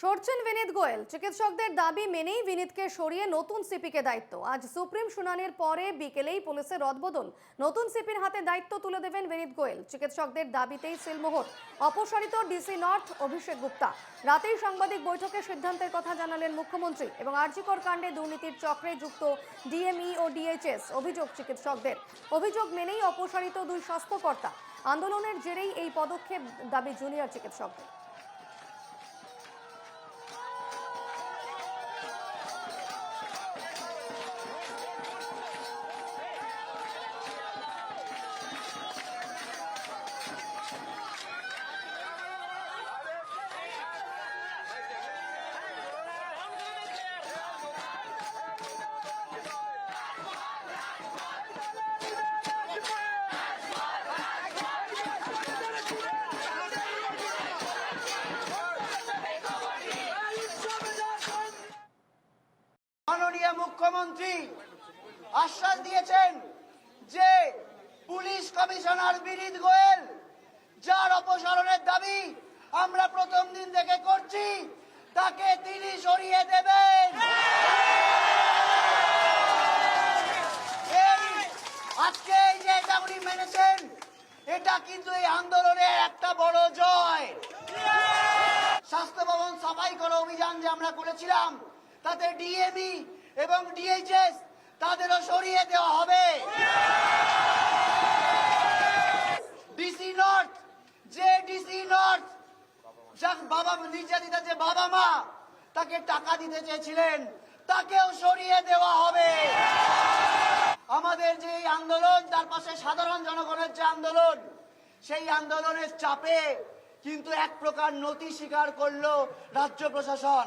সরছেন বিনীত গোয়েল। চিকিৎসকদের দাবি মেনেই বিনীতকে সরিয়ে নতুন সিপিকে দায়িত্ব। আজ সুপ্রিম শুনানির পরে বিকেলেই পুলিশের রদবদল, নতুন সিপির হাতে দায়িত্ব তুলে দেবেন বিনীত গোয়েল। চিকিৎসকদের দাবিতেই সিলমোহর, অপসারিত ডিসি নর্থ অভিষেক গুপ্তা। রাতেই সাংবাদিক বৈঠকে সিদ্ধান্তের কথা জানালেন মুখ্যমন্ত্রী। এবং আরজিকর কাণ্ডে দুর্নীতির চক্রে যুক্ত ডিএমই ও ডিএইচএস অভিযোগ চিকিৎসকদের। অভিযোগ মেনেই অপসারিত দুই স্বাস্থ্যকর্তা। আন্দোলনের জেরেই এই পদক্ষেপ, দাবি জুনিয়র চিকিৎসকদের। মাননীয় মুখ্যমন্ত্রী আশ্বাস দিয়েছেন যে পুলিশ কমিশনার বিনীত গোয়েল, যার অপসারণের দাবি আমরা প্রথম দিন থেকে করছি, তাকে তিনি সরিয়ে দেবেন। আজকে এই যে এটা উনি মেনেছেন, এটা কিন্তু এই আন্দোলনের একটা বড় জয়। স্বাস্থ্য ভবন সাফাই করো অভিযান যে আমরা করেছিলাম, তাতে ডিএমই এবং ডিএইচএস তাদেরও সরিয়ে দেওয়া হবে। ডিসি নর্থ, যে ডিসি নর্থ যার বাবা নির্যাতিতা, যে বাবা মা তাকে টাকা দিতে চেয়েছিলেন, তাকেও সরিয়ে দেওয়া হবে। আমাদের যে এই আন্দোলন, তার পাশে সাধারণ জনগণের যে আন্দোলন, সেই আন্দোলনের চাপে কিন্তু এক প্রকার নতি স্বীকার করলো রাজ্য প্রশাসন।